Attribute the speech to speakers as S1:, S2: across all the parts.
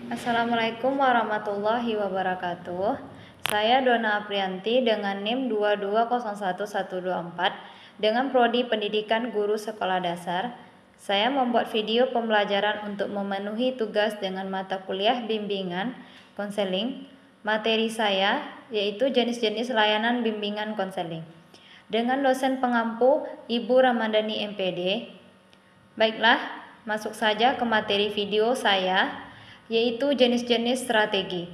S1: Assalamualaikum warahmatullahi wabarakatuh. Saya Dona Aprianti dengan NIM 2201124 dengan Prodi Pendidikan Guru Sekolah Dasar. Saya membuat video pembelajaran untuk memenuhi tugas dengan mata kuliah bimbingan konseling. Materi saya yaitu jenis-jenis layanan bimbingan konseling. Dengan dosen pengampu Ibu Ramadhani MPD. Baiklah, masuk saja ke materi video saya, yaitu jenis-jenis strategi.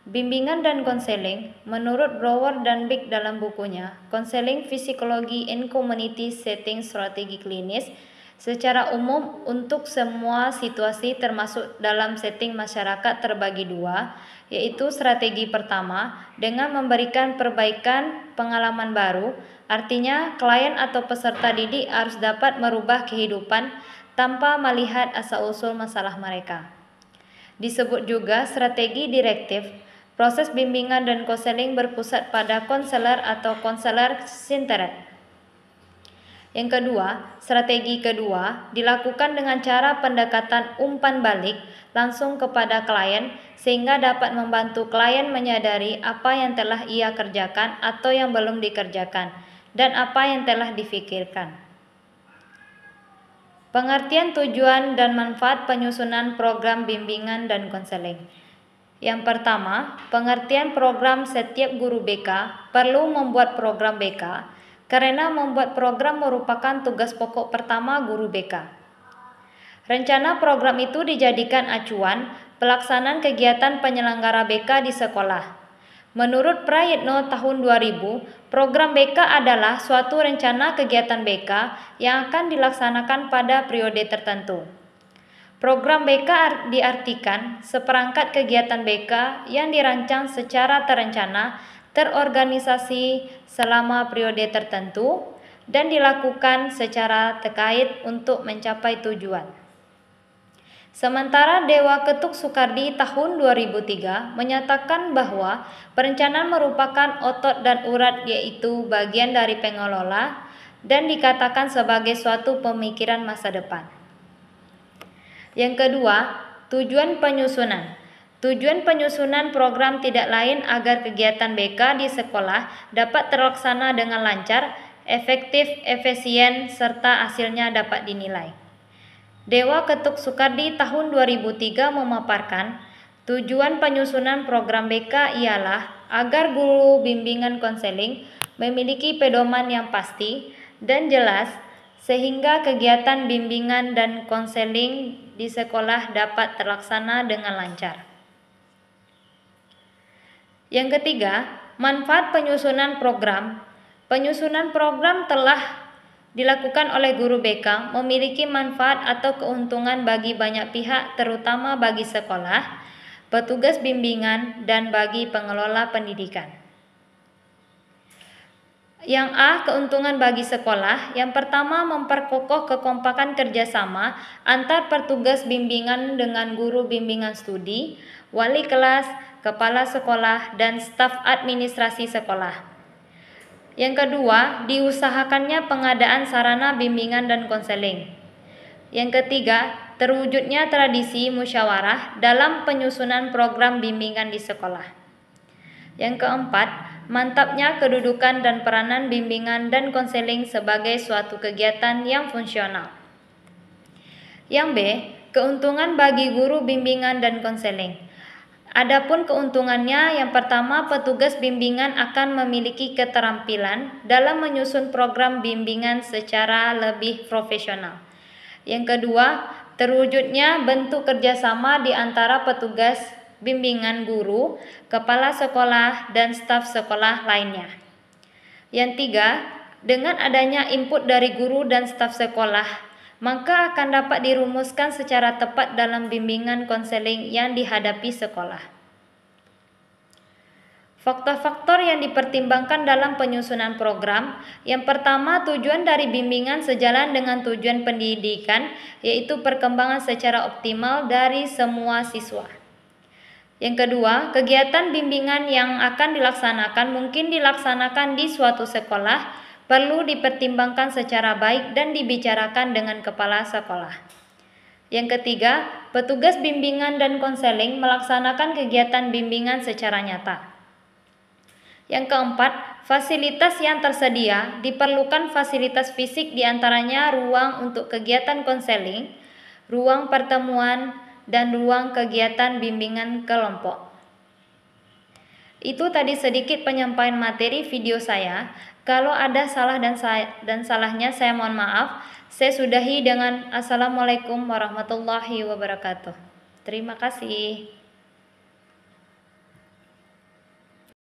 S1: Bimbingan dan konseling, menurut Brower dan Big dalam bukunya, Konseling Psikologi in Community Setting Strategi Klinis, secara umum untuk semua situasi termasuk dalam setting masyarakat terbagi dua, yaitu strategi pertama dengan memberikan perbaikan pengalaman baru, artinya klien atau peserta didik harus dapat merubah kehidupan tanpa melihat asal-usul masalah mereka. Disebut juga strategi direktif. Proses bimbingan dan konseling berpusat pada konselor atau konselor sinteret. Yang kedua, strategi kedua dilakukan dengan cara pendekatan umpan balik langsung kepada klien sehingga dapat membantu klien menyadari apa yang telah ia kerjakan atau yang belum dikerjakan dan apa yang telah difikirkan. Pengertian tujuan dan manfaat penyusunan program bimbingan dan konseling. Yang pertama, pengertian program. Setiap guru BK perlu membuat program BK karena membuat program merupakan tugas pokok pertama guru BK. Rencana program itu dijadikan acuan pelaksanaan kegiatan penyelenggara BK di sekolah. Menurut Prayitno tahun 2000, program BK adalah suatu rencana kegiatan BK yang akan dilaksanakan pada periode tertentu. Program BK diartikan seperangkat kegiatan BK yang dirancang secara terencana, terorganisasi selama periode tertentu, dan dilakukan secara terkait untuk mencapai tujuan. Sementara Dewa Ketuk Soekardi tahun 2003 menyatakan bahwa perencanaan merupakan otot dan urat, yaitu bagian dari pengelola dan dikatakan sebagai suatu pemikiran masa depan. Yang kedua, tujuan penyusunan. Tujuan penyusunan program tidak lain agar kegiatan BK di sekolah dapat terlaksana dengan lancar, efektif, efisien, serta hasilnya dapat dinilai. Dewa Ketuk Soekardi tahun 2003 memaparkan, tujuan penyusunan program BK ialah agar guru bimbingan konseling memiliki pedoman yang pasti dan jelas sehingga kegiatan bimbingan dan konseling di sekolah dapat terlaksana dengan lancar. Yang ketiga, manfaat penyusunan program. Penyusunan program telah dilakukan oleh guru BK memiliki manfaat atau keuntungan bagi banyak pihak, terutama bagi sekolah, petugas bimbingan, dan bagi pengelola pendidikan. Yang A, keuntungan bagi sekolah. Yang pertama, memperkokoh kekompakan kerjasama antar petugas bimbingan dengan guru bimbingan studi, wali kelas, kepala sekolah, dan staf administrasi sekolah. Yang kedua, diusahakannya pengadaan sarana bimbingan dan konseling. Yang ketiga, terwujudnya tradisi musyawarah dalam penyusunan program bimbingan di sekolah. Yang keempat, mantapnya kedudukan dan peranan bimbingan dan konseling sebagai suatu kegiatan yang fungsional. Yang B, keuntungan bagi guru bimbingan dan konseling. Adapun keuntungannya, yang pertama, petugas bimbingan akan memiliki keterampilan dalam menyusun program bimbingan secara lebih profesional. Yang kedua, terwujudnya bentuk kerjasama di antara petugas bimbingan guru, kepala sekolah, dan staf sekolah lainnya. Yang tiga, dengan adanya input dari guru dan staf sekolah, maka akan dapat dirumuskan secara tepat dalam bimbingan konseling yang dihadapi sekolah. Faktor-faktor yang dipertimbangkan dalam penyusunan program. Yang pertama, tujuan dari bimbingan sejalan dengan tujuan pendidikan, yaitu perkembangan secara optimal dari semua siswa. Yang kedua, kegiatan bimbingan yang akan dilaksanakan mungkin dilaksanakan di suatu sekolah, perlu dipertimbangkan secara baik dan dibicarakan dengan kepala sekolah. Yang ketiga, petugas bimbingan dan konseling melaksanakan kegiatan bimbingan secara nyata. Yang keempat, fasilitas yang tersedia diperlukan fasilitas fisik diantaranya ruang untuk kegiatan konseling, ruang pertemuan, dan ruang kegiatan bimbingan kelompok. Itu tadi sedikit penyampaian materi video saya. Kalau ada salah dan salahnya saya mohon maaf. Saya sudahi dengan Assalamualaikum warahmatullahi wabarakatuh. Terima kasih.